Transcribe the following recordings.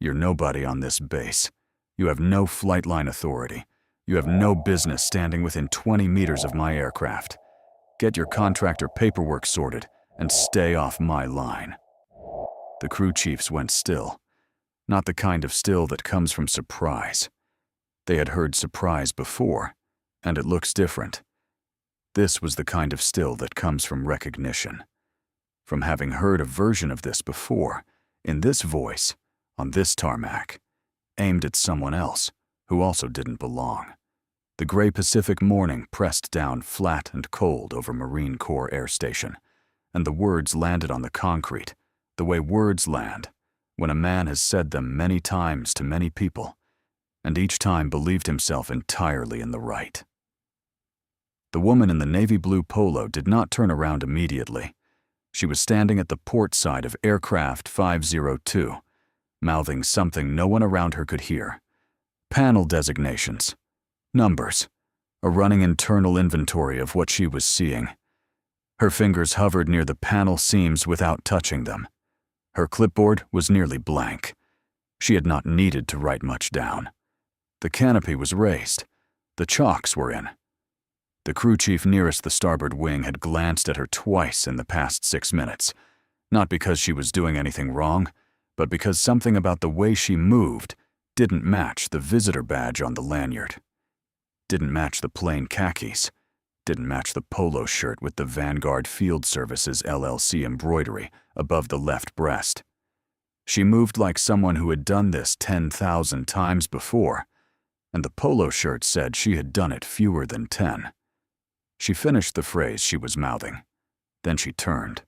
You're nobody on this base. You have no Flightline authority. You have no business standing within 20 meters of my aircraft. Get your contractor paperwork sorted and stay off my line." The crew chiefs went still. Not the kind of still that comes from surprise. They had heard surprise before, and it looks different. This was the kind of still that comes from recognition. From having heard a version of this before, in this voice, on this tarmac, aimed at someone else who also didn't belong. The gray Pacific morning pressed down flat and cold over Marine Corps Air Station, and the words landed on the concrete, the way words land when a man has said them many times to many people, and each time believed himself entirely in the right. The woman in the navy blue polo did not turn around immediately. She was standing at the port side of aircraft 502, mouthing something no one around her could hear. Panel designations, numbers, a running internal inventory of what she was seeing. Her fingers hovered near the panel seams without touching them. Her clipboard was nearly blank. She had not needed to write much down. The canopy was raised. The chocks were in. The crew chief nearest the starboard wing had glanced at her twice in the past 6 minutes, not because she was doing anything wrong, but because something about the way she moved didn't match the visitor badge on the lanyard. Didn't match the plain khakis. Didn't match the polo shirt with the Vanguard Field Services LLC embroidery above the left breast. She moved like someone who had done this 10,000 times before, and the polo shirt said she had done it fewer than 10. She finished the phrase she was mouthing. Then she turned.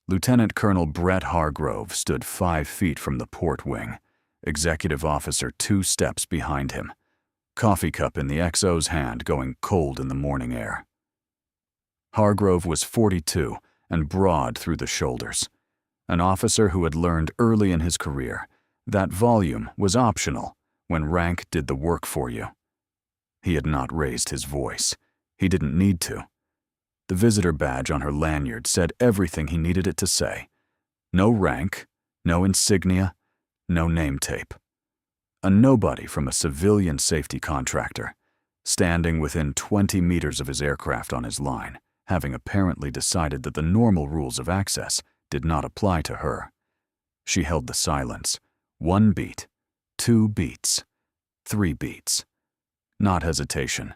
Lieutenant Colonel Brett Hargrove stood 5 feet from the port wing, executive officer 2 steps behind him, coffee cup in the XO's hand going cold in the morning air. Hargrove was 42 and broad through the shoulders, an officer who had learned early in his career that volume was optional when rank did the work for you. He had not raised his voice. He didn't need to. The visitor badge on her lanyard said everything he needed it to say. No rank, no insignia, no name tape. A nobody from a civilian safety contractor, standing within 20 meters of his aircraft on his line, having apparently decided that the normal rules of access did not apply to her. She held the silence. 1 beat, 2 beats, 3 beats. Not hesitation.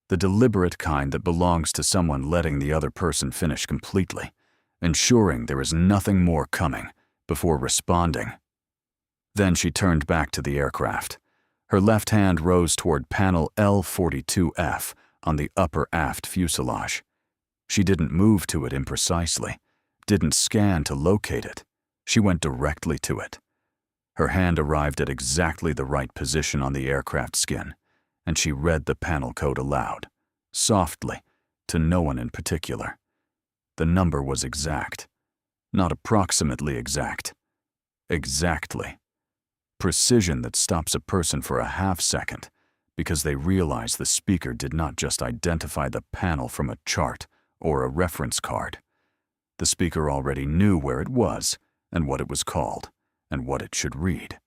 The deliberate kind that belongs to someone letting the other person finish completely, ensuring there is nothing more coming before responding. Then she turned back to the aircraft. Her left hand rose toward panel L42F on the upper aft fuselage. She didn't move to it imprecisely, didn't scan to locate it. She went directly to it. Her hand arrived at exactly the right position on the aircraft skin, and she read the panel code aloud, softly, to no one in particular. The number was exact, not approximately exact. Exactly. Precision that stops a person for a half second because they realize the speaker did not just identify the panel from a chart or a reference card. The speaker already knew where it was and what it was called and what it should read,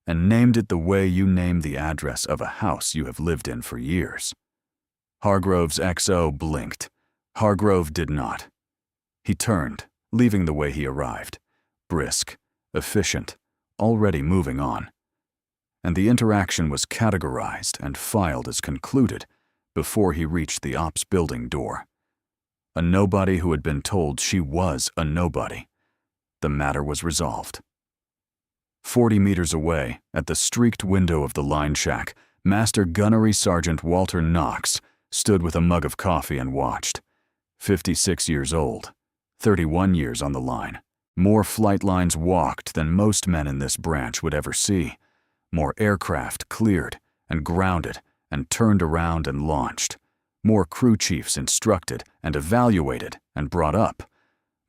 and named it the way you name the address of a house you have lived in for years. Hargrove's XO blinked. Hargrove did not. He turned, leaving the way he arrived, brisk, efficient, already moving on. And the interaction was categorized and filed as concluded before he reached the ops building door. A nobody who had been told she was a nobody. The matter was resolved. 40 meters away, at the streaked window of the line shack, Master Gunnery Sergeant Walter Knox stood with a mug of coffee and watched. 56 years old, 31 years on the line. More flight lines walked than most men in this branch would ever see. More aircraft cleared and grounded and turned around and launched. More crew chiefs instructed and evaluated and brought up.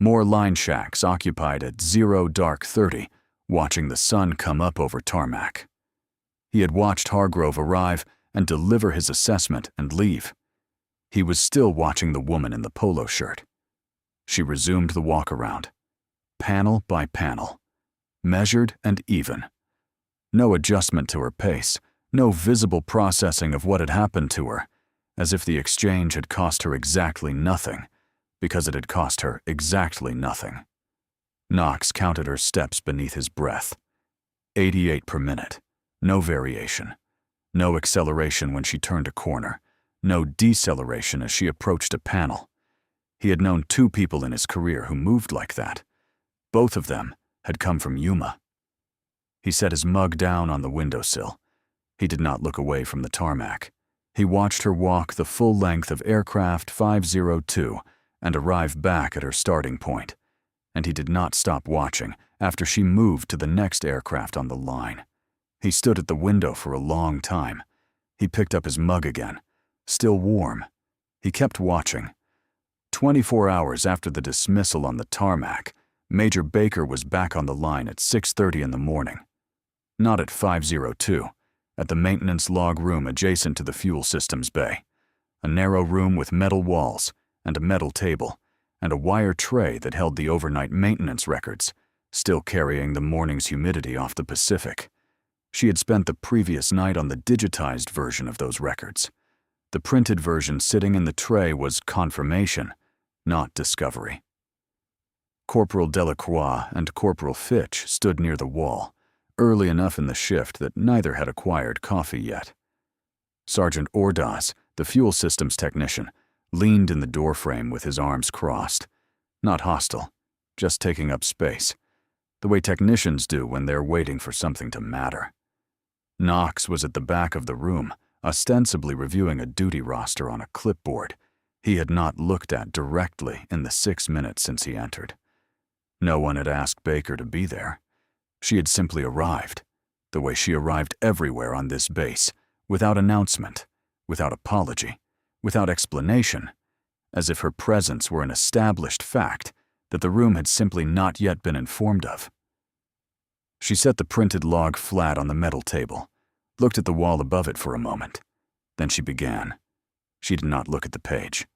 More line shacks occupied at 0:30, watching the sun come up over tarmac. He had watched Hargrove arrive and deliver his assessment and leave. He was still watching the woman in the polo shirt. She resumed the walk-around. Panel by panel, measured and even, No adjustment to her pace, no visible processing of what had happened to her, as if the exchange had cost her exactly nothing, because it had cost her exactly nothing. Knox counted her steps beneath his breath. 88 per minute. No variation. No acceleration when she turned a corner. No deceleration as she approached a panel. He had known 2 people in his career who moved like that. Both of them had come from Yuma. He set his mug down on the windowsill. He did not look away from the tarmac. He watched her walk the full length of aircraft 502 and arrive back at her starting point. And he did not stop watching after she moved to the next aircraft on the line. He stood at the window for a long time. He picked up his mug again, still warm. He kept watching. 24 hours after the dismissal on the tarmac, Major Baker was back on the line at 6:30 in the morning. Not at 502, at the maintenance log room adjacent to the fuel systems bay. A narrow room with metal walls and a metal table, and a wire tray that held the overnight maintenance records, still carrying the morning's humidity off the Pacific. She had spent the previous night on the digitized version of those records. The printed version sitting in the tray was confirmation, not discovery. Corporal Delacroix and Corporal Fitch stood near the wall, early enough in the shift that neither had acquired coffee yet. Sergeant Ordaz, the fuel systems technician, leaned in the doorframe with his arms crossed. Not hostile, just taking up space, the way technicians do when they're waiting for something to matter. Knox was at the back of the room, ostensibly reviewing a duty roster on a clipboard he had not looked at directly in the 6 minutes since he entered. No one had asked Baker to be there. She had simply arrived, the way she arrived everywhere on this base, without announcement, without apology, without explanation, as if her presence were an established fact that the room had simply not yet been informed of. She set the printed log flat on the metal table, looked at the wall above it for a moment. Then she began. She did not look at the page.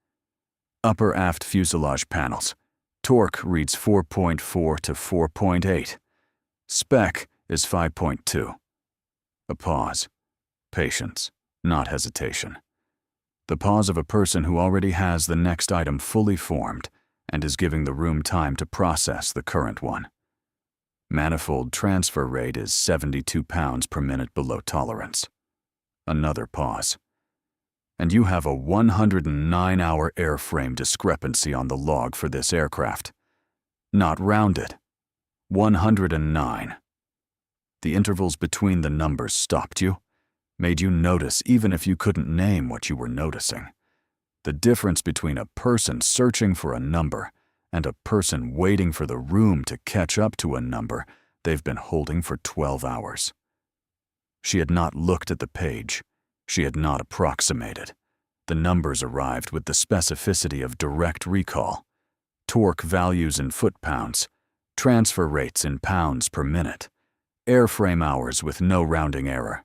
Upper aft fuselage panels. Torque reads 4.4 to 4.8. Spec is 5.2. A pause. Patience, not hesitation. The pause of a person who already has the next item fully formed and is giving the room time to process the current one. Manifold transfer rate is 72 pounds per minute below tolerance. Another pause. And you have a 109-hour airframe discrepancy on the log for this aircraft. Not rounded. 109. The intervals between the numbers stopped you, made you notice even if you couldn't name what you were noticing. The difference between a person searching for a number and a person waiting for the room to catch up to a number they've been holding for 12 hours. She had not looked at the page. She had not approximated. The numbers arrived with the specificity of direct recall. Torque values in foot-pounds, transfer rates in pounds per minute, airframe hours with no rounding error.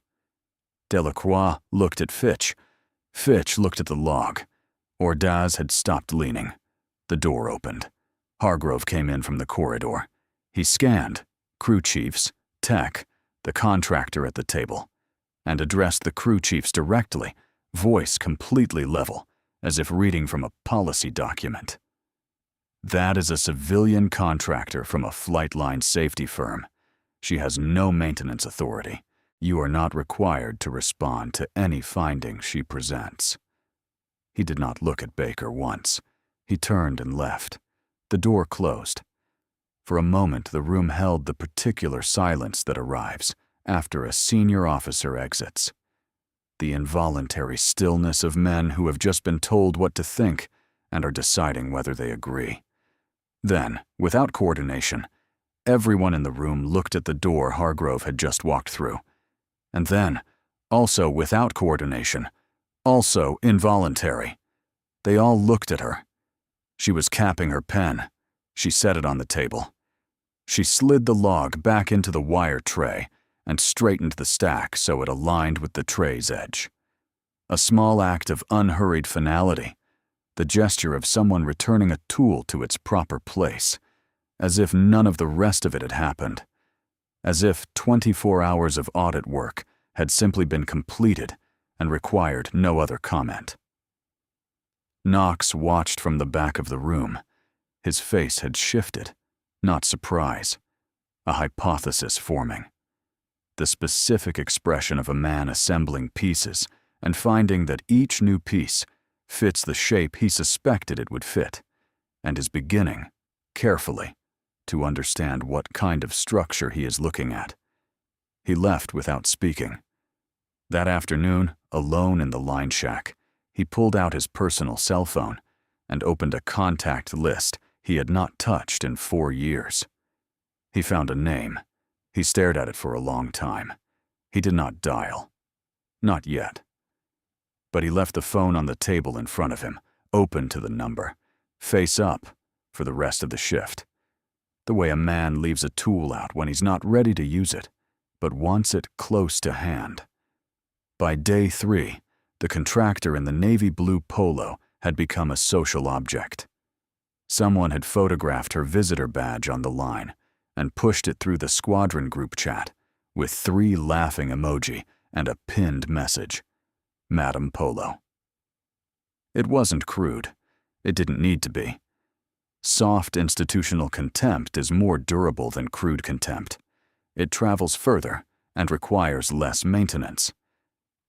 Delacroix looked at Fitch. Fitch looked at the log. Ordaz had stopped leaning. The door opened. Hargrove came in from the corridor. He scanned, crew chiefs, tech, the contractor at the table, and addressed the crew chiefs directly, voice completely level, as if reading from a policy document. That is a civilian contractor from a Flightline safety firm. She has no maintenance authority. You are not required to respond to any findings she presents. He did not look at Baker once. He turned and left. The door closed. For a moment, the room held the particular silence that arrives after a senior officer exits. The involuntary stillness of men who have just been told what to think and are deciding whether they agree. Then, without coordination, everyone in the room looked at the door Hargrove had just walked through. And then, also without coordination, also involuntary, they all looked at her. She was capping her pen. She set it on the table. She slid the log back into the wire tray and straightened the stack so it aligned with the tray's edge. A small act of unhurried finality, the gesture of someone returning a tool to its proper place, as if none of the rest of it had happened, as if 24 hours of audit work had simply been completed and required no other comment. Knox watched from the back of the room. His face had shifted, not surprise, a hypothesis forming. The specific expression of a man assembling pieces and finding that each new piece fits the shape he suspected it would fit, and is beginning, carefully, to understand what kind of structure he is looking at. He left without speaking. That afternoon, alone in the line shack, he pulled out his personal cell phone and opened a contact list he had not touched in 4 years. He found a name. He stared at it for a long time. He did not dial. Not yet. But he left the phone on the table in front of him, open to the number, face up, for the rest of the shift. The way a man leaves a tool out when he's not ready to use it, but wants it close to hand. By day 3, the contractor in the navy blue polo had become a social object. Someone had photographed her visitor badge on the line and pushed it through the squadron group chat with 3 laughing emoji and a pinned message, Madam Polo. It wasn't crude. It didn't need to be. Soft institutional contempt is more durable than crude contempt. It travels further and requires less maintenance.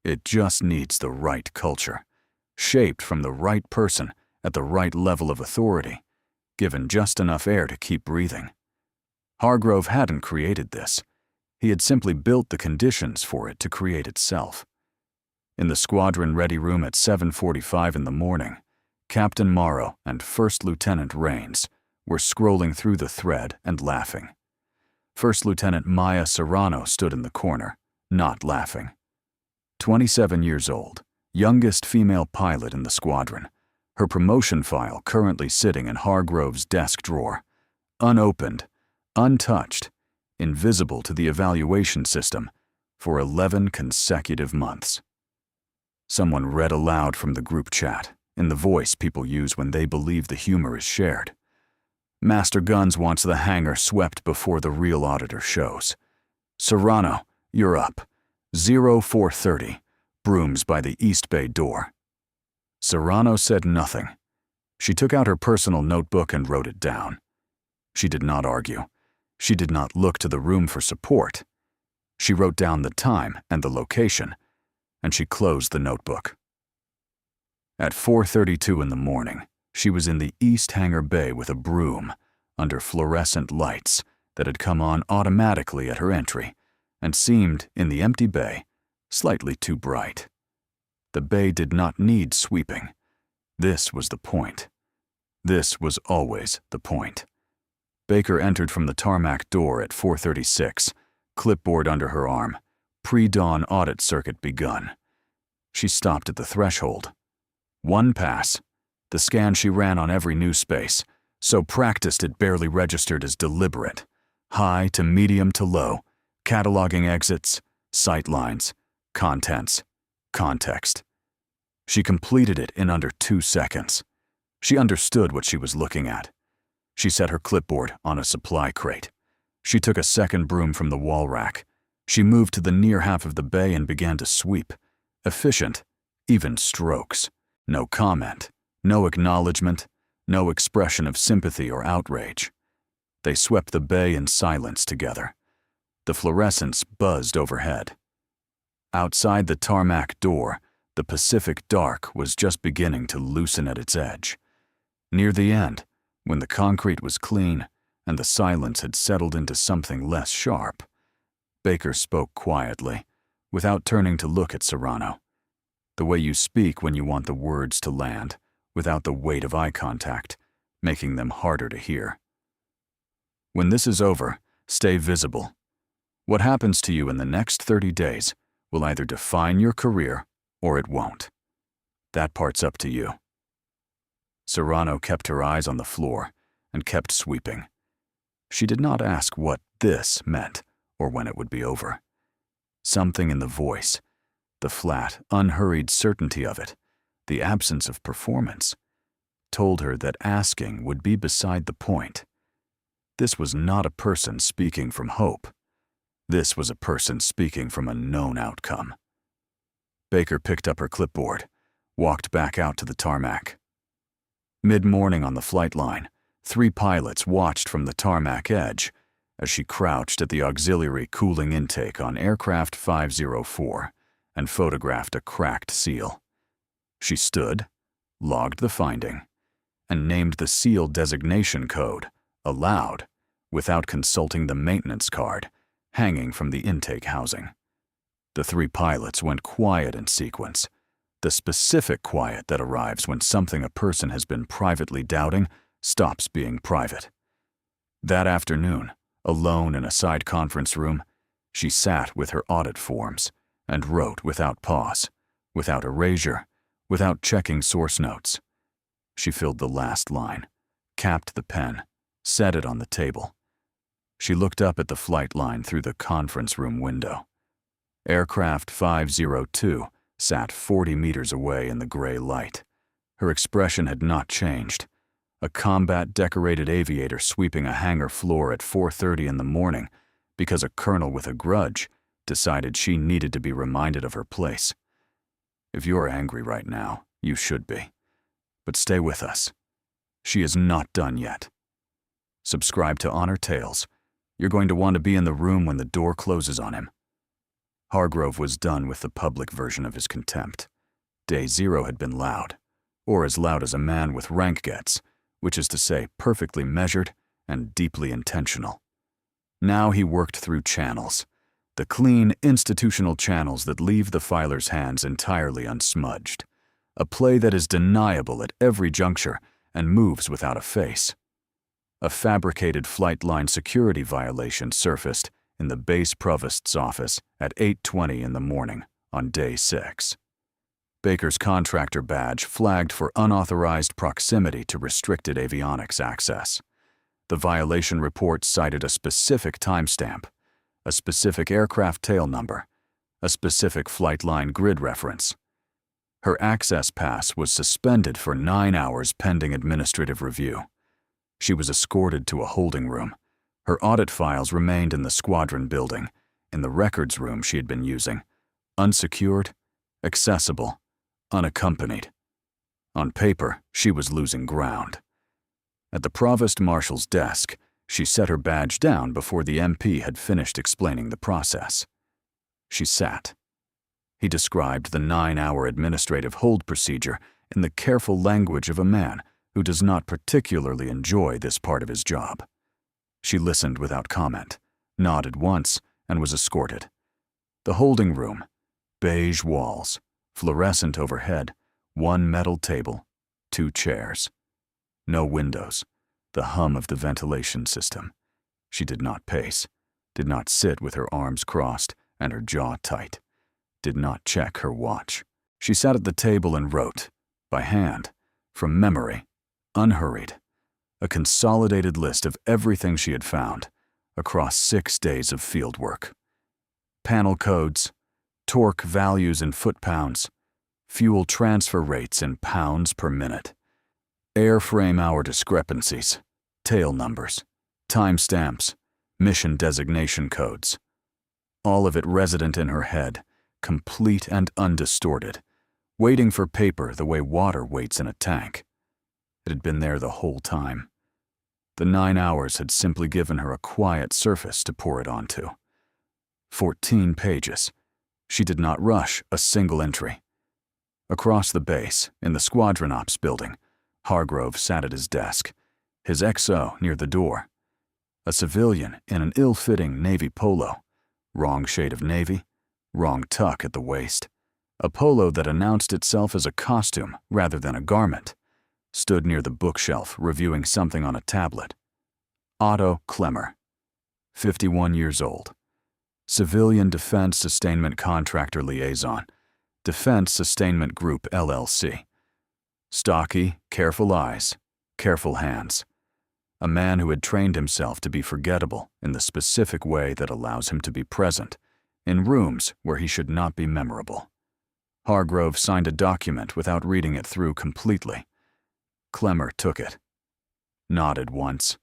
It just needs the right culture, shaped from the right person at the right level of authority, given just enough air to keep breathing. Hargrove hadn't created this. He had simply built the conditions for it to create itself. In the squadron ready room at 7:45 in the morning, Captain Morrow and First Lieutenant Rains were scrolling through the thread and laughing. First Lieutenant Maya Serrano stood in the corner, not laughing. 27 years old, youngest female pilot in the squadron, her promotion file currently sitting in Hargrove's desk drawer, unopened, untouched, invisible to the evaluation system for 11 consecutive months. Someone read aloud from the group chat, in the voice people use when they believe the humor is shared. Master Guns wants the hangar swept before the real auditor shows. Serrano, you're up. 0430, brooms by the East Bay door. Serrano said nothing. She took out her personal notebook and wrote it down. She did not argue. She did not look to the room for support. She wrote down the time and the location, and she closed the notebook. At 4:32 in the morning, she was in the East Hangar Bay with a broom under fluorescent lights that had come on automatically at her entry and seemed, in the empty bay, slightly too bright. The bay did not need sweeping. This was the point. This was always the point. Baker entered from the tarmac door at 4:36, clipboard under her arm, pre-dawn audit circuit begun. She stopped at the threshold. 1 pass, the scan she ran on every new space, so practiced it barely registered as deliberate. High to medium to low, cataloging exits, sight lines, contents, context. She completed it in under 2 seconds. She understood what she was looking at. She set her clipboard on a supply crate. She took a second broom from the wall rack. She moved to the near half of the bay and began to sweep. Efficient, even strokes. No comment, no acknowledgement, no expression of sympathy or outrage. They swept the bay in silence together. The fluorescence buzzed overhead. Outside the tarmac door, the Pacific dark was just beginning to loosen at its edge. Near the end, when the concrete was clean and the silence had settled into something less sharp, Baker spoke quietly, without turning to look at Serrano. The way you speak when you want the words to land, without the weight of eye contact, making them harder to hear. When this is over, stay visible. What happens to you in the next 30 days will either define your career or it won't. That part's up to you. Serrano kept her eyes on the floor and kept sweeping. She did not ask what this meant or when it would be over. Something in the voice, the flat, unhurried certainty of it, the absence of performance, told her that asking would be beside the point. This was not a person speaking from hope. This was a person speaking from a known outcome. Baker picked up her clipboard, walked back out to the tarmac. Mid-morning on the Flightline, 3 pilots watched from the tarmac edge as she crouched at the auxiliary cooling intake on aircraft 504 and photographed a cracked seal. She stood, logged the finding, and named the seal designation code aloud without consulting the maintenance card hanging from the intake housing. The 3 pilots went quiet in sequence, the specific quiet that arrives when something a person has been privately doubting stops being private. That afternoon, alone in a side conference room, she sat with her audit forms and wrote without pause, without erasure, without checking source notes. She filled the last line, capped the pen, set it on the table. She looked up at the Flightline through the conference room window. Aircraft 502 sat 40 meters away in the gray light. Her expression had not changed. A combat-decorated aviator sweeping a hangar floor at 4:30 in the morning because a colonel with a grudge decided she needed to be reminded of her place. If you're angry right now, you should be. But stay with us. She is not done yet. Subscribe to Honor Tales. You're going to want to be in the room when the door closes on him. Hargrove was done with the public version of his contempt. Day 0 had been loud, or as loud as a man with rank gets, which is to say perfectly measured and deeply intentional. Now he worked through channels, the clean, institutional channels that leave the filer's hands entirely unsmudged, a play that is deniable at every juncture and moves without a face. A fabricated Flightline security violation surfaced in the base provost's office at 8:20 in the morning on day 6. Baker's contractor badge flagged for unauthorized proximity to restricted avionics access. The violation report cited a specific timestamp, a specific aircraft tail number, a specific Flightline grid reference. Her access pass was suspended for 9 hours pending administrative review. She was escorted to a holding room. Her audit files remained in the squadron building, in the records room she had been using, unsecured, accessible, unaccompanied. On paper, she was losing ground. At the provost marshal's desk, she set her badge down before the MP had finished explaining the process. She sat. He described the 9-hour administrative hold procedure in the careful language of a man who does not particularly enjoy this part of his job. She listened without comment, nodded once, and was escorted. The holding room, beige walls, fluorescent overhead, 1 metal table, 2 chairs. No windows, the hum of the ventilation system. She did not pace, did not sit with her arms crossed and her jaw tight, did not check her watch. She sat at the table and wrote, by hand, from memory, unhurried, a consolidated list of everything she had found across 6 days of field work. Panel codes, torque values in foot-pounds, fuel transfer rates in pounds per minute, airframe hour discrepancies, tail numbers, timestamps, mission designation codes. All of it resident in her head, complete and undistorted, waiting for paper the way water waits in a tank. It had been there the whole time. The 9 hours had simply given her a quiet surface to pour it onto. 14 pages. She did not rush a single entry. Across the base, in the squadron ops building, Hargrove sat at his desk, his XO near the door. A civilian in an ill-fitting navy polo, wrong shade of navy, wrong tuck at the waist, a polo that announced itself as a costume rather than a garment, stood near the bookshelf reviewing something on a tablet. Otto Klemmer, 51 years old, Civilian Defense Sustainment Contractor Liaison, Defense Sustainment Group LLC. Stocky, careful eyes, careful hands. A man who had trained himself to be forgettable in the specific way that allows him to be present, in rooms where he should not be memorable. Hargrove signed a document without reading it through completely. Klemmer took it, nodded once,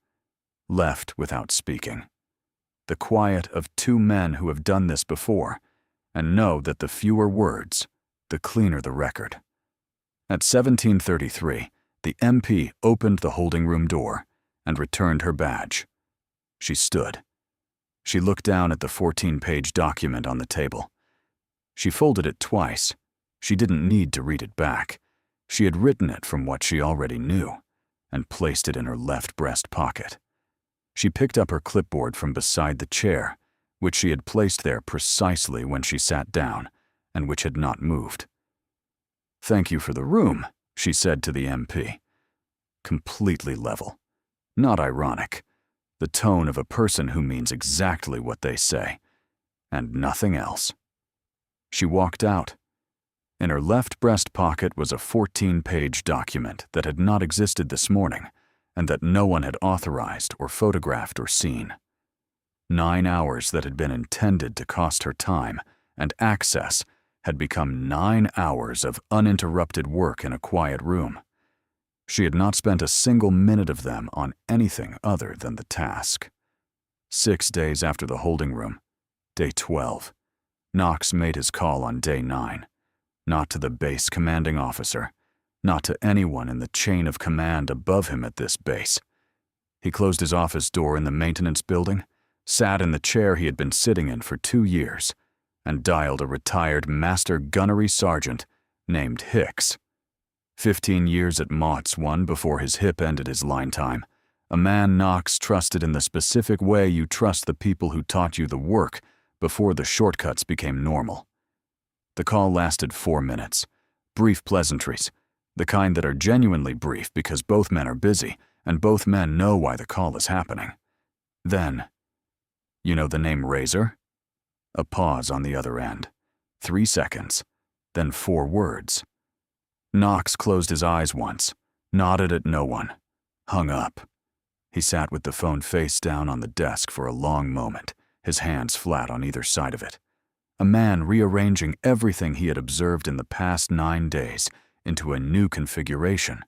left without speaking. the quiet of two men who have done this before, and know that the fewer words, the cleaner the record. At 17:33, the MP opened the holding room door and returned her badge. She stood. She looked down at the 14-page document on the table. She folded it twice. She didn't need to read it back. She had written it from what she already knew and placed it in her left breast pocket. She picked up her clipboard from beside the chair, which she had placed there precisely when she sat down and which had not moved. "Thank you for the room," she said to the MP. Completely level. Not ironic. The tone of a person who means exactly what they say, and nothing else. She walked out. In her left breast pocket was a 14-page document that had not existed this morning and that no one had authorized or photographed or seen. 9 hours that had been intended to cost her time and access had become 9 hours of uninterrupted work in a quiet room. She had not spent a single minute of them on anything other than the task. 6 days after the holding room, day 12, Knox made his call on day 9, not to the base commanding officer, not to anyone in the chain of command above him at this base. He closed his office door in the maintenance building, sat in the chair he had been sitting in for 2 years, and dialed a retired master gunnery sergeant named Hicks. 15 years at Mott's 1 before his hip ended his line time, a man Knox trusted in the specific way you trust the people who taught you the work before the shortcuts became normal. The call lasted 4 minutes. Brief pleasantries, the kind that are genuinely brief because both men are busy and both men know why the call is happening. Then, "You know the name Razor?" A pause on the other end. 3 seconds, then 4 words. Knox closed his eyes once, nodded at no one, hung up. He sat with the phone face down on the desk for a long moment, his hands flat on either side of it. A man rearranging everything he had observed in the past 9 days into a new configuration,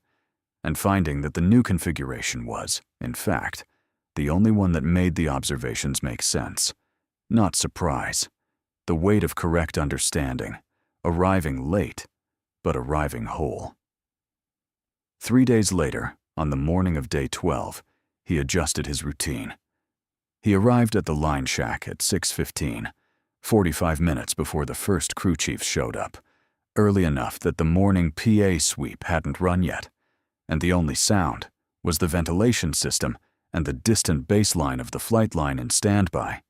and finding that the new configuration was, in fact, the only one that made the observations make sense. Not surprise. The weight of correct understanding, arriving late, but arriving whole. 3 days later, on the morning of day 12, he adjusted his routine. He arrived at the line shack at 6:15, 45 minutes before the first crew chiefs showed up, early enough that the morning PA sweep hadn't run yet, and the only sound was the ventilation system and the distant baseline of the Flightline in standby.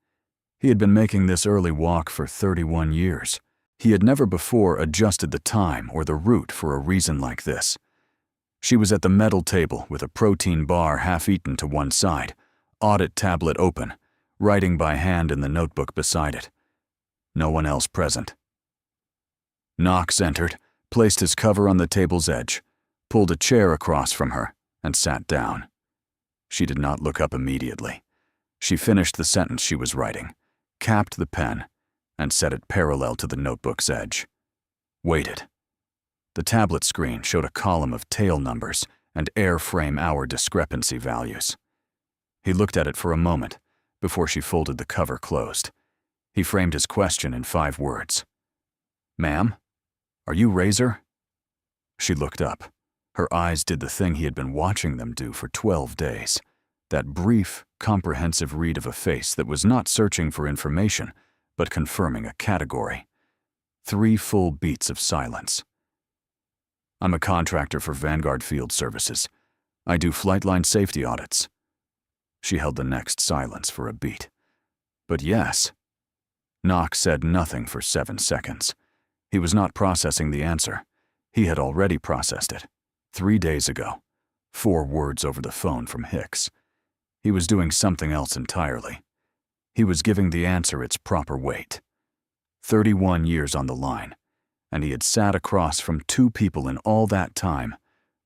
He had been making this early walk for 31 years. He had never before adjusted the time or the route for a reason like this. She was at the metal table with a protein bar half-eaten to one side, audit tablet open, writing by hand in the notebook beside it. No one else present. Knox entered, placed his cover on the table's edge, pulled a chair across from her, and sat down. She did not look up immediately. She finished the sentence she was writing, capped the pen, and set it parallel to the notebook's edge. Waited. The tablet screen showed a column of tail numbers and airframe hour discrepancy values. He looked at it for a moment before she folded the cover closed. He framed his question in 5 words. "Ma'am, are you Razor?" She looked up. Her eyes did the thing he had been watching them do for 12 days. That brief, comprehensive read of a face that was not searching for information, but confirming a category. 3 full beats of silence. "I'm a contractor for Vanguard Field Services. I do Flightline safety audits." She held the next silence for a beat. "But yes." Knox said nothing for 7 seconds. He was not processing the answer. He had already processed it. 3 days ago. 4 words over the phone from Hicks. He was doing something else entirely. He was giving the answer its proper weight. 31 years on the line, and he had sat across from 2 people in all that time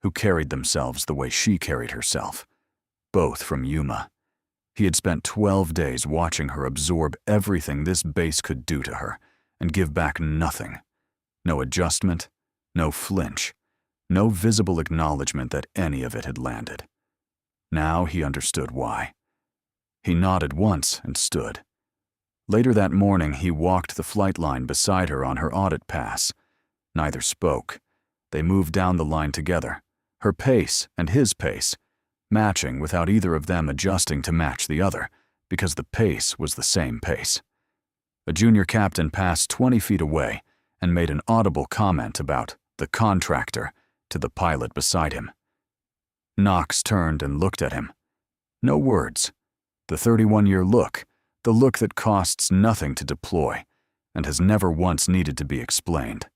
who carried themselves the way she carried herself, both from Yuma. He had spent 12 days watching her absorb everything this base could do to her and give back nothing. No adjustment, no flinch, no visible acknowledgement that any of it had landed. Now he understood why. He nodded once and stood. Later that morning, he walked the Flightline beside her on her audit pass. Neither spoke. They moved down the line together, her pace and his pace, matching without either of them adjusting to match the other, because the pace was the same pace. A junior captain passed 20 feet away and made an audible comment about the contractor to the pilot beside him. Knox turned and looked at him. No words. The 31-year look, the look that costs nothing to deploy and has never once needed to be explained.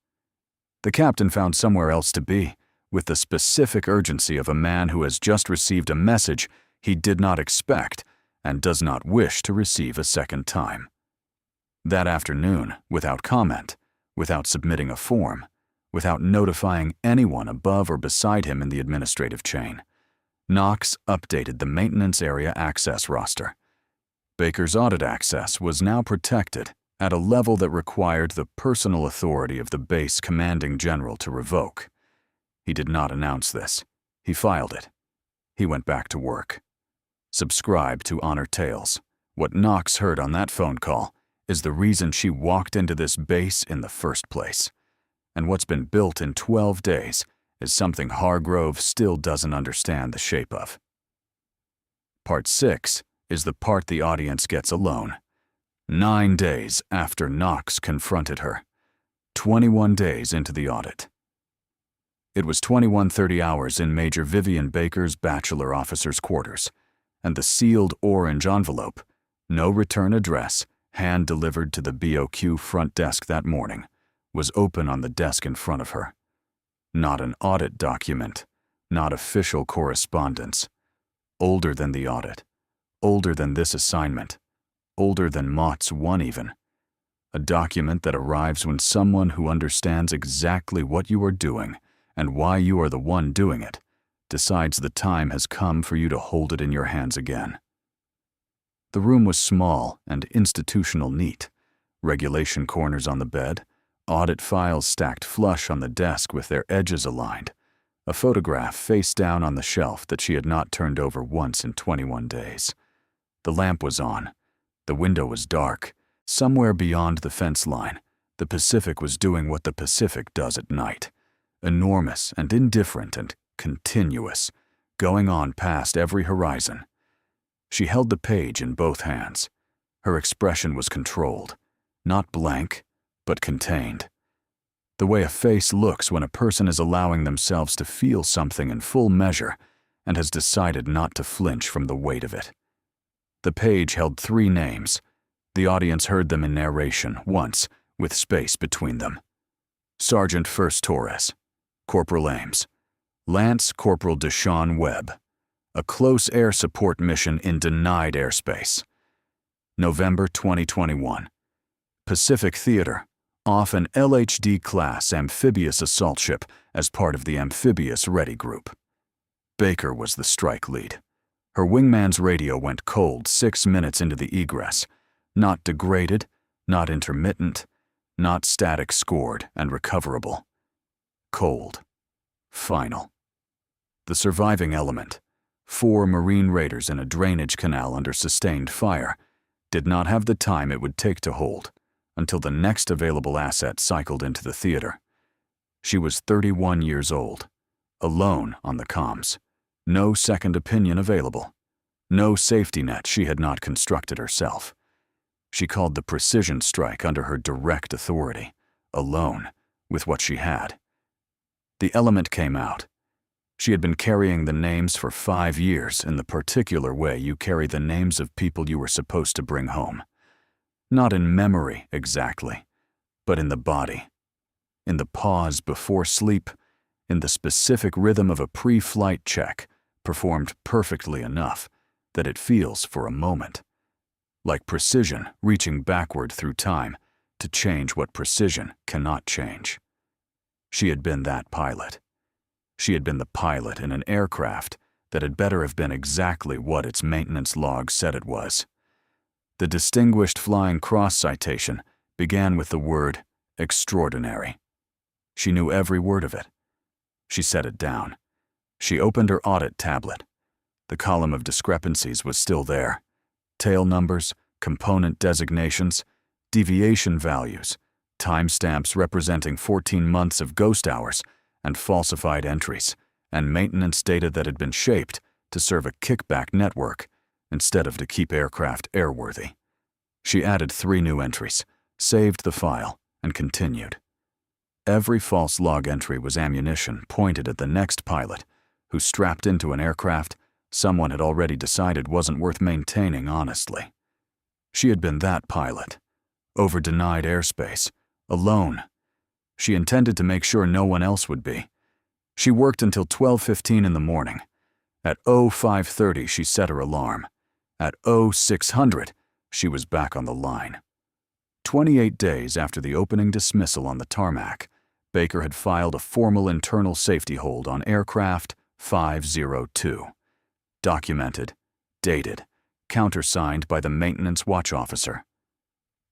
The captain found somewhere else to be, with the specific urgency of a man who has just received a message he did not expect and does not wish to receive a second time. That afternoon, without comment, without submitting a form, without notifying anyone above or beside him in the administrative chain, Knox updated the maintenance area access roster. Baker's audit access was now protected at a level that required the personal authority of the base commanding general to revoke. He did not announce this. He filed it. He went back to work. Subscribe to Honor Tales. What Knox heard on that phone call is the reason she walked into this base in the first place. And what's been built in 12 days is something Hargrove still doesn't understand the shape of. Part 6 is the part the audience gets alone. 9 days after Knox confronted her. 21 days into the audit. It was 21:30 hours in Major Vivian Baker's bachelor officer's quarters, and the sealed orange envelope, no return address, hand-delivered to the BOQ front desk that morning, was open on the desk in front of her. Not an audit document, not official correspondence. Older than the audit, older than this assignment, older than Mott's one even. A document that arrives when someone who understands exactly what you are doing and why you are the one doing it decides the time has come for you to hold it in your hands again. The room was small and institutional neat. Regulation corners on the bed, audit files stacked flush on the desk with their edges aligned, a photograph face down on the shelf that she had not turned over once in 21 days. The lamp was on. The window was dark. Somewhere beyond the fence line, the Pacific was doing what the Pacific does at night. Enormous and indifferent and continuous, going on past every horizon. She held the page in both hands. Her expression was controlled, not blank, but contained. The way a face looks when a person is allowing themselves to feel something in full measure and has decided not to flinch from the weight of it. The page held 3 names. The audience heard them in narration once, with space between them. Sergeant First Torres, Corporal Ames, Lance Corporal Deshaun Webb, a close air support mission in denied airspace. November 2021. Pacific Theater, off an LHD-class amphibious assault ship as part of the Amphibious Ready Group. Baker was the strike lead. Her wingman's radio went cold 6 minutes into the egress, not degraded, not intermittent, not static scored and recoverable. Cold. Final. The surviving element, 4 Marine raiders in a drainage canal under sustained fire, did not have the time it would take to hold until the next available asset cycled into the theater. She was 31 years old, alone on the comms, no second opinion available, no safety net she had not constructed herself. She called the precision strike under her direct authority, alone, with what she had. The element came out. She had been carrying the names for 5 years in the particular way you carry the names of people you were supposed to bring home. Not in memory, exactly, but in the body. In the pause before sleep, in the specific rhythm of a pre-flight check, performed perfectly enough that it feels for a moment. Like precision reaching backward through time to change what precision cannot change. She had been that pilot. She had been the pilot in an aircraft that had better have been exactly what its maintenance log said it was. The Distinguished Flying Cross citation began with the word extraordinary. She knew every word of it. She set it down. She opened her audit tablet. The column of discrepancies was still there. tail numbers, component designations, deviation values, timestamps representing 14 months of ghost hours, and falsified entries, and maintenance data that had been shaped to serve a kickback network instead of to keep aircraft airworthy. She added 3 new entries, saved the file, and continued. Every false log entry was ammunition pointed at the next pilot, who strapped into an aircraft someone had already decided wasn't worth maintaining honestly. She had been that pilot, over denied airspace, alone. She intended to make sure no one else would be. She worked until 12:15 in the morning. At 05:30, she set her alarm. At 0600, she was back on the line. 28 days after the opening dismissal on the tarmac, Baker had filed a formal internal safety hold on aircraft 502. Documented, dated, countersigned by the maintenance watch officer.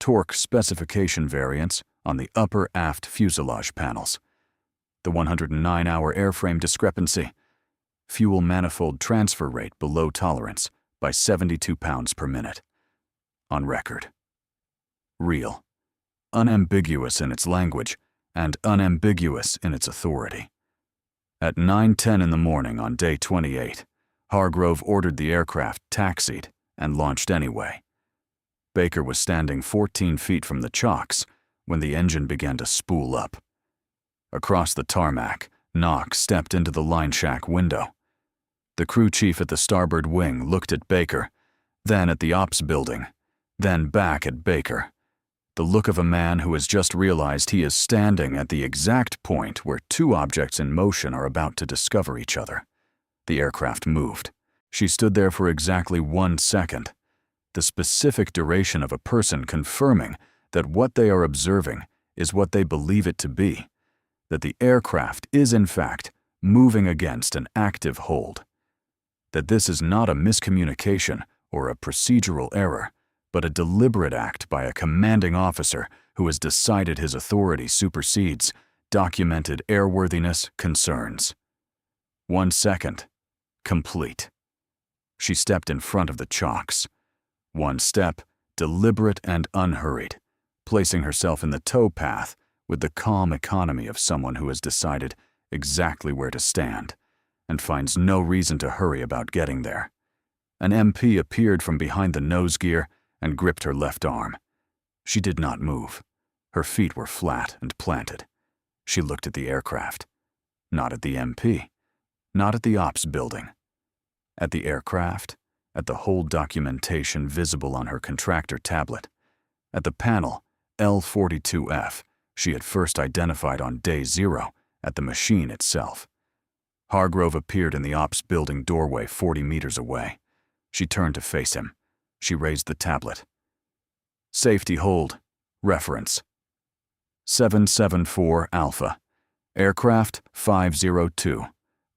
Torque specification variance on the upper aft fuselage panels. The 109-hour airframe discrepancy. Fuel manifold transfer rate below tolerance by 72 pounds per minute. On record. Real. Unambiguous in its language and unambiguous in its authority. At 9:10 in the morning on day 28, Hargrove ordered the aircraft taxied and launched anyway. Baker was standing 14 feet from the chocks when the engine began to spool up. Across the tarmac, Knox stepped into the line shack window. The crew chief at the starboard wing looked at Baker, then at the ops building, then back at Baker. The look of a man who has just realized he is standing at the exact point where 2 objects in motion are about to discover each other. The aircraft moved. She stood there for exactly 1 second, the specific duration of a person confirming that what they are observing is what they believe it to be, that the aircraft is in fact moving against an active hold, that this is not a miscommunication or a procedural error, but a deliberate act by a commanding officer who has decided his authority supersedes documented airworthiness concerns. 1 second. Complete. She stepped in front of the chocks. 1 step, deliberate and unhurried, placing herself in the tow path with the calm economy of someone who has decided exactly where to stand and finds no reason to hurry about getting there. An MP appeared from behind the nose gear and gripped her left arm. She did not move. Her feet were flat and planted. She looked at the aircraft. Not at the MP. Not at the ops building. At the aircraft, at the hold documentation visible on her contractor tablet, at the panel L42F she had first identified on day 0 at the machine itself. Hargrove appeared in the ops building doorway 40 meters away. She turned to face him. She raised the tablet. Safety hold. Reference. 774 Alpha. Aircraft 502.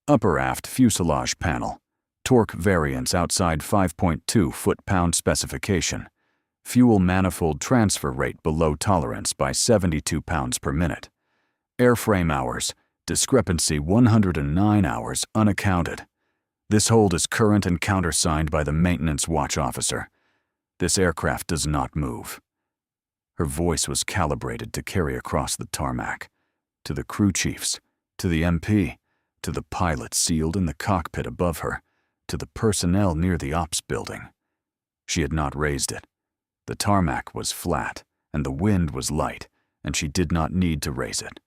Upper aft fuselage panel. Torque variance outside 5.2 foot-pound specification. Fuel manifold transfer rate below tolerance by 72 pounds per minute. Airframe hours. Discrepancy 109 hours unaccounted. This hold is current and countersigned by the maintenance watch officer. This aircraft does not move. Her voice was calibrated to carry across the tarmac, to the crew chiefs, to the MP, to the pilot sealed in the cockpit above her, to the personnel near the ops building. She had not raised it. The tarmac was flat, and the wind was light, and she did not need to raise it.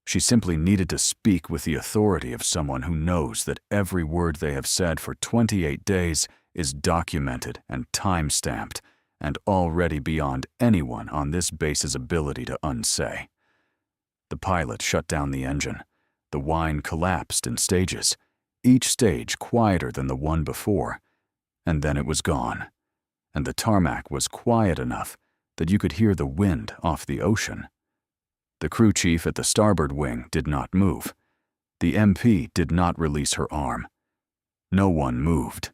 She simply needed to speak with the authority of someone who knows that every word they have said for 28 days is documented and time-stamped and already beyond anyone on this base's ability to unsay. The pilot shut down the engine. The whine collapsed in stages, each stage quieter than the one before, and then it was gone, and the tarmac was quiet enough that you could hear the wind off the ocean. The crew chief at the starboard wing did not move. The MP did not release her arm. No one moved.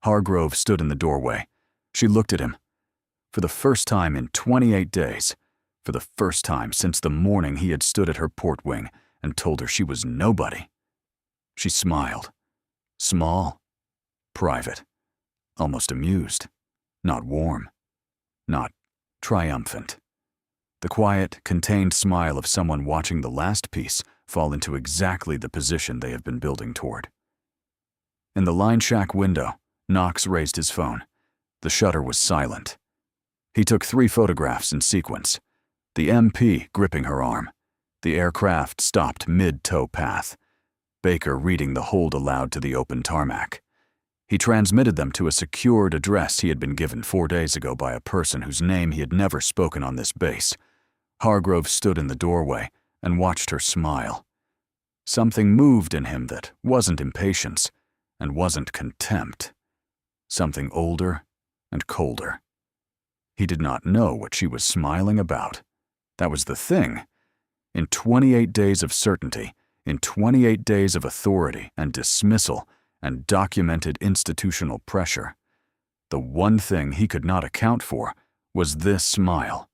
Hargrove stood in the doorway. She looked at him. For the first time in 28 days, for the first time since the morning he had stood at her port wing and told her she was nobody. She smiled. Small, private, almost amused. Not warm. Not triumphant. The quiet, contained smile of someone watching the last piece fall into exactly the position they have been building toward. In the line shack window, Knox raised his phone. The shutter was silent. He took 3 photographs in sequence. The MP gripping her arm. The aircraft stopped mid-tow path. Baker reading the hold aloud to the open tarmac. He transmitted them to a secured address he had been given 4 days ago by a person whose name he had never spoken on this base. Hargrove stood in the doorway and watched her smile. Something moved in him that wasn't impatience and wasn't contempt. Something older and colder. He did not know what she was smiling about. That was the thing. In 28 days of certainty, in 28 days of authority and dismissal and documented institutional pressure, the one thing he could not account for was this smile.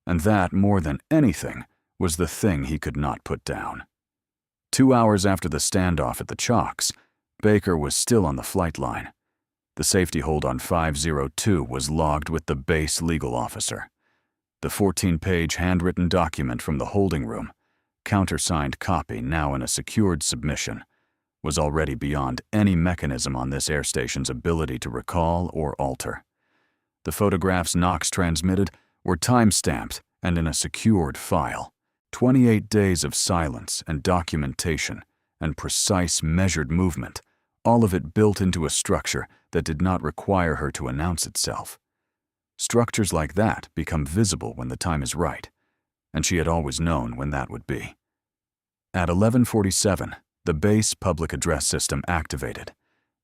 And that, more than anything, was the thing he could not put down. 2 hours after the standoff at the Chalks, Baker was still on the flight line. The safety hold on 502 was logged with the base legal officer. The 14-page handwritten document from the holding room, countersigned copy now in a secured submission, was already beyond any mechanism on this air station's ability to recall or alter. The photographs Knox transmitted were time-stamped and in a secured file. 28 days of silence and documentation and precise measured movement, all of it built into a structure that did not require her to announce itself. Structures like that become visible when the time is right, and she had always known when that would be. At 11:47, the base public address system activated.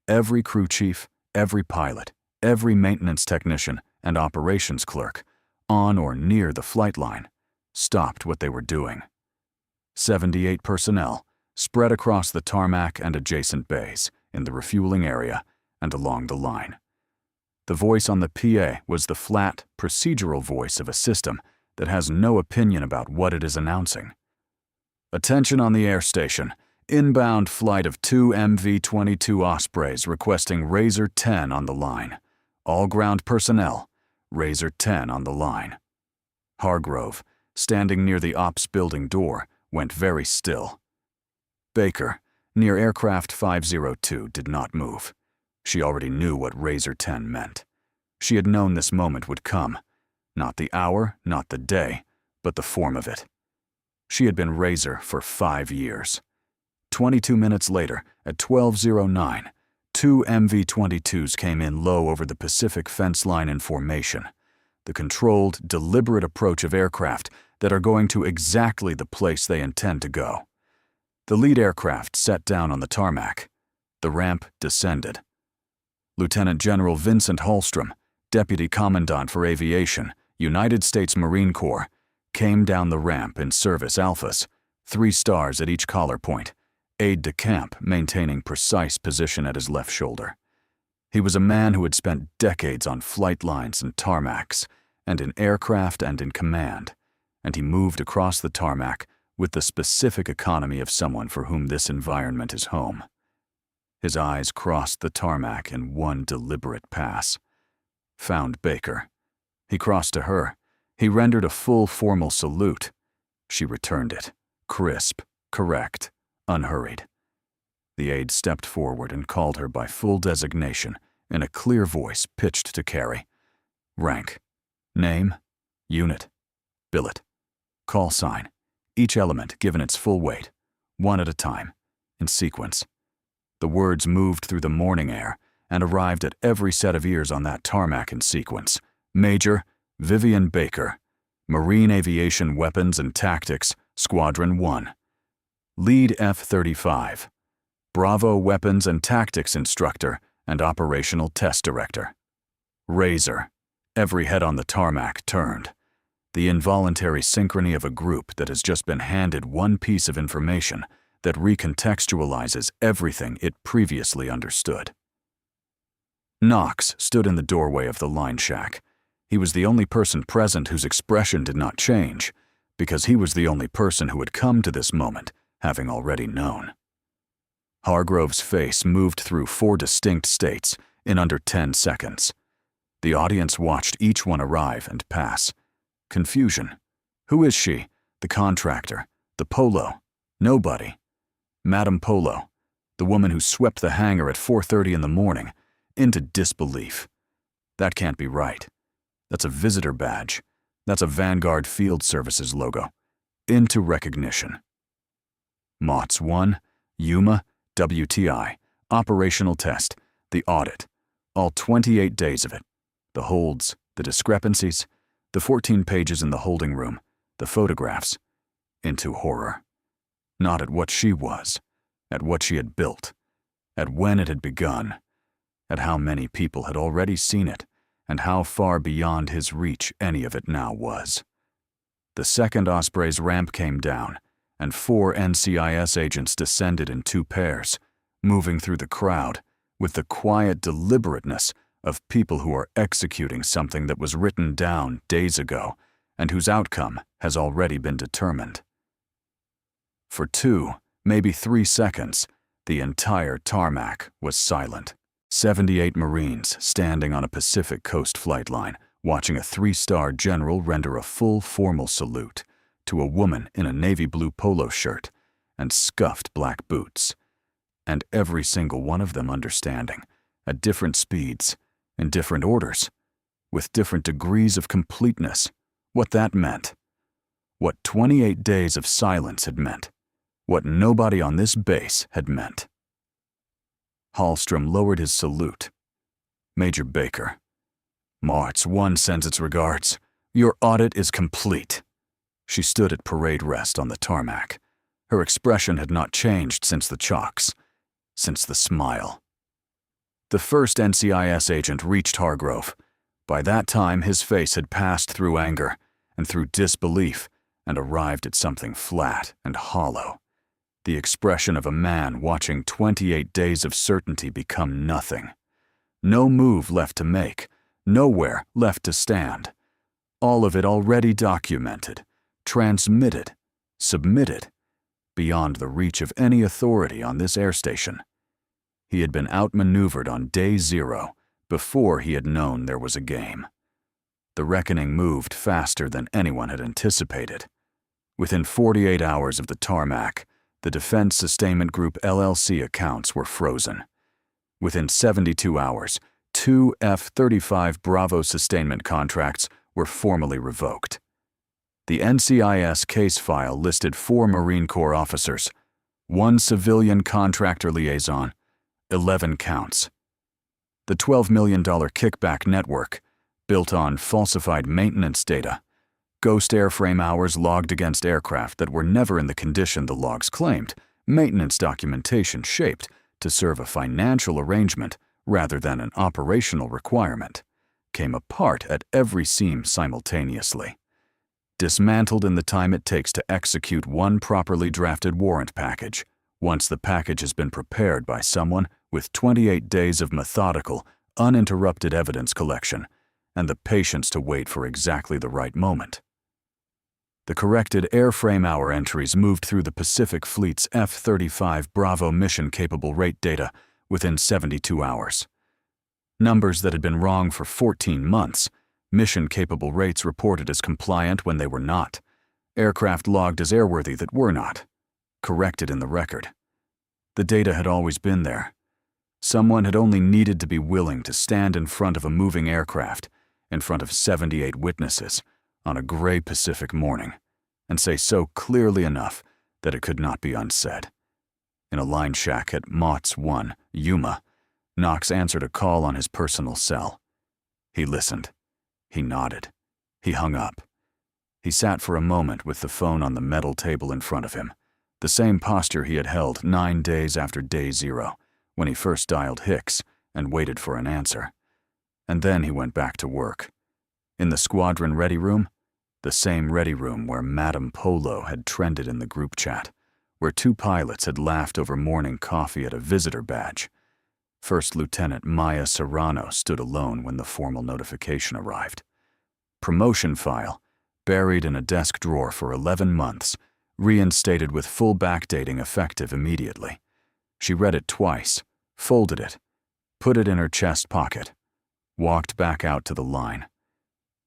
Every crew chief, every pilot, every maintenance technician, and operations clerk, on or near the flight line, stopped what they were doing. 78 personnel, spread across the tarmac and adjacent bays, in the refueling area, and along the line. The voice on the PA was the flat, procedural voice of a system that has no opinion about what it is announcing. Attention on the air station. Inbound flight of 2 MV-22 Ospreys requesting Razor 10 on the line. All ground personnel, Razor 10 on the line. Hargrove, standing near the ops building door, went very still. Baker, near aircraft 502, did not move. She already knew what Razor 10 meant. She had known this moment would come. Not the hour, not the day, but the form of it. She had been Razor for 5 years. 22 minutes later, at 12:09, 2 MV-22s came in low over the Pacific fence line in formation. The controlled, deliberate approach of aircraft that are going to exactly the place they intend to go. The lead aircraft set down on the tarmac. The ramp descended. Lieutenant General Vincent Hallstrom, Deputy Commandant for Aviation, United States Marine Corps, came down the ramp in service alphas, 3 stars at each collar point, aide-de-camp maintaining precise position at his left shoulder. He was a man who had spent decades on flight lines and tarmacs, and in aircraft and in command, and he moved across the tarmac with the specific economy of someone for whom this environment is home. His eyes crossed the tarmac in one deliberate pass. Found Baker. He crossed to her. He rendered a full formal salute. She returned it, crisp, correct, unhurried. The aide stepped forward and called her by full designation in a clear voice pitched to carry. Rank, name, unit, billet, call sign, each element given its full weight, one at a time, in sequence. The words moved through the morning air and arrived at every set of ears on that tarmac in sequence. Major Vivian Baker, Marine Aviation Weapons and Tactics, Squadron 1. Lead F-35, Bravo Weapons and Tactics Instructor and Operational Test Director. Razor. Every head on the tarmac turned. The involuntary synchrony of a group that has just been handed one piece of information that recontextualizes everything it previously understood. Knox stood in the doorway of the line shack. He was the only person present whose expression did not change, because he was the only person who had come to this moment, having already known. Hargrove's face moved through 4 distinct states in under 10 seconds. The audience watched each one arrive and pass. Confusion. Who is she? The contractor. The polo. Nobody. Madame Polo, the woman who swept the hangar at 4:30 in the morning, into disbelief. That can't be right. That's a visitor badge. That's a Vanguard Field Services logo. Into recognition. MOTS 1, Yuma, WTI, operational test, the audit, all 28 days of it. The holds, the discrepancies, the 14 pages in the holding room, the photographs. Into horror. Not at what she was, at what she had built, at when it had begun, at how many people had already seen it, and how far beyond his reach any of it now was. The second Osprey's ramp came down, and 4 NCIS agents descended in 2 pairs, moving through the crowd with the quiet deliberateness of people who are executing something that was written down days ago and whose outcome has already been determined. For 2, maybe 3 seconds, the entire tarmac was silent. 78 Marines standing on a Pacific Coast flight line, watching a 3-star general render a full formal salute to a woman in a navy blue polo shirt and scuffed black boots, and every single one of them understanding, at different speeds, in different orders, with different degrees of completeness, what that meant, what 28 days of silence had meant, what nobody on this base had meant. Hallstrom lowered his salute. Major Baker. MOTS 1 sends its regards. Your audit is complete. She stood at parade rest on the tarmac. Her expression had not changed since the chocks, since the smile. The first NCIS agent reached Hargrove. By that time, his face had passed through anger and through disbelief and arrived at something flat and hollow. The expression of a man watching 28 days of certainty become nothing. No move left to make, nowhere left to stand. All of it already documented, transmitted, submitted, beyond the reach of any authority on this air station. He had been outmaneuvered on day 0 before he had known there was a game. The reckoning moved faster than anyone had anticipated. Within 48 hours of the tarmac, the Defense Sustainment Group LLC accounts were frozen. Within 72 hours, 2 F-35 Bravo sustainment contracts were formally revoked. The NCIS case file listed 4 Marine Corps officers, 1 civilian contractor liaison, 11 counts. The $12 million kickback network, built on falsified maintenance data, ghost airframe hours logged against aircraft that were never in the condition the logs claimed, maintenance documentation shaped to serve a financial arrangement rather than an operational requirement, came apart at every seam simultaneously. Dismantled in the time it takes to execute one properly drafted warrant package, once the package has been prepared by someone with 28 days of methodical, uninterrupted evidence collection, and the patience to wait for exactly the right moment. The corrected airframe hour entries moved through the Pacific Fleet's F-35 Bravo mission-capable rate data within 72 hours. Numbers that had been wrong for 14 months, mission-capable rates reported as compliant when they were not, aircraft logged as airworthy that were not, corrected in the record. The data had always been there. Someone had only needed to be willing to stand in front of a moving aircraft, in front of 78 witnesses, on a gray Pacific morning, and say so clearly enough that it could not be unsaid. In a line shack at MOTS 1, Yuma, Knox answered a call on his personal cell. He listened. He nodded. He hung up. He sat for a moment with the phone on the metal table in front of him, the same posture he had held 9 days after day 0, when he first dialed Hicks and waited for an answer. And then he went back to work. In the squadron ready room, the same ready room where Madame Polo had trended in the group chat, where 2 pilots had laughed over morning coffee at a visitor badge. First Lieutenant Maya Serrano stood alone when the formal notification arrived. Promotion file, buried in a desk drawer for 11 months, reinstated with full backdating effective immediately. She read it twice, folded it, put it in her chest pocket, walked back out to the line.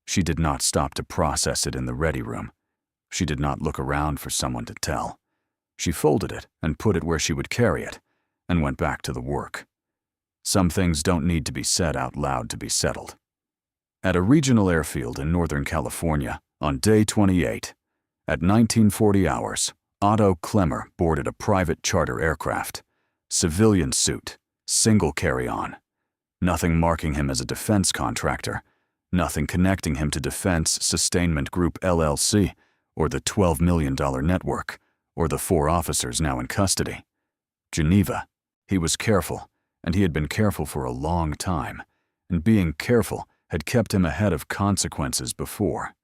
She did not stop to process it in the ready room. She did not look around for someone to tell. She folded it and put it where she would carry it, and went back to the work. Some things don't need to be said out loud to be settled. At a regional airfield in Northern California, on day 28, at 1940 hours, Otto Klemmer boarded a private charter aircraft. Civilian suit, single carry-on. Nothing marking him as a defense contractor, nothing connecting him to Defense Sustainment Group LLC, or the $12 million network, or the 4 officers now in custody. Geneva. He was careful, and he had been careful for a long time, and being careful had kept him ahead of consequences before.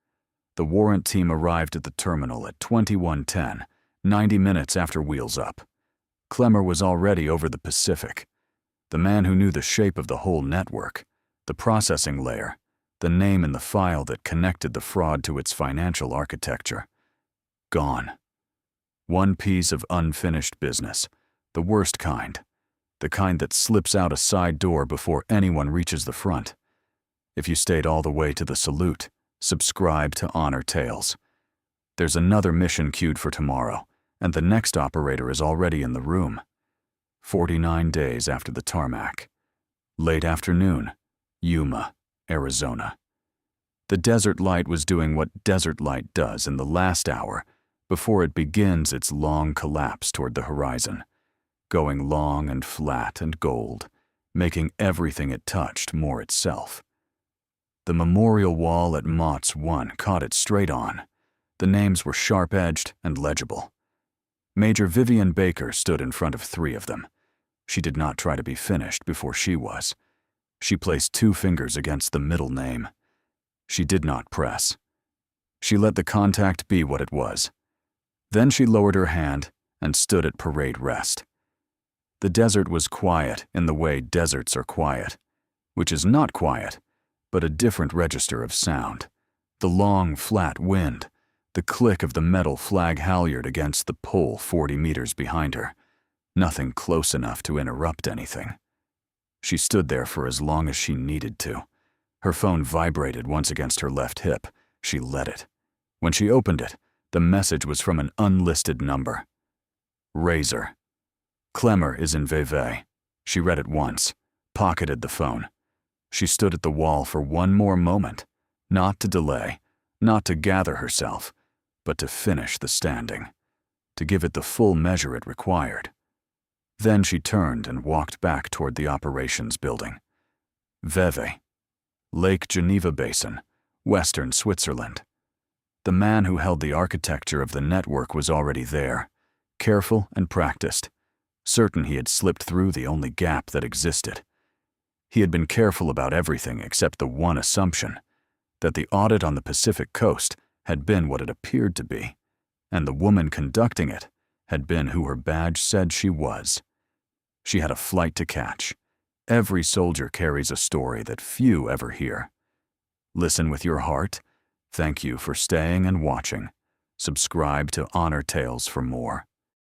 The warrant team arrived at the terminal at 21:10, 90 minutes after wheels up. Klemmer was already over the Pacific. The man who knew the shape of the whole network, the processing layer, the name in the file that connected the fraud to its financial architecture. Gone. One piece of unfinished business, the worst kind, the kind that slips out a side door before anyone reaches the front. If you stayed all the way to the salute, subscribe to Honor Tales. There's another mission queued for tomorrow, and the next operator is already in the room. 49 days after the tarmac. Late afternoon, Yuma, Arizona. The desert light was doing what desert light does in the last hour before it begins its long collapse toward the horizon, going long and flat and gold, making everything it touched more itself. The memorial wall at Mott's 1 caught it straight on. The names were sharp-edged and legible. Major Vivian Baker stood in front of 3 of them. She did not try to be finished before she was. She placed 2 fingers against the middle name. She did not press. She let the contact be what it was. Then she lowered her hand and stood at parade rest. The desert was quiet in the way deserts are quiet, which is not quiet, but a different register of sound. The long, flat wind, the click of the metal flag halyard against the pole 40 meters behind her. Nothing close enough to interrupt anything. She stood there for as long as she needed to. Her phone vibrated once against her left hip. She let it. When she opened it, the message was from an unlisted number. Razor. Klemmer is in Vevey. She read it once, pocketed the phone. She stood at the wall for one more moment, not to delay, not to gather herself, but to finish the standing, to give it the full measure it required. Then she turned and walked back toward the operations building. Vevey, Lake Geneva Basin, Western Switzerland. The man who held the architecture of the network was already there, careful and practiced, certain he had slipped through the only gap that existed. He had been careful about everything except the one assumption, that the audit on the Pacific coast had been what it appeared to be, and the woman conducting it had been who her badge said she was. She had a flight to catch. Every soldier carries a story that few ever hear. Listen with your heart. Thank you for staying and watching. Subscribe to Honor Tales for more.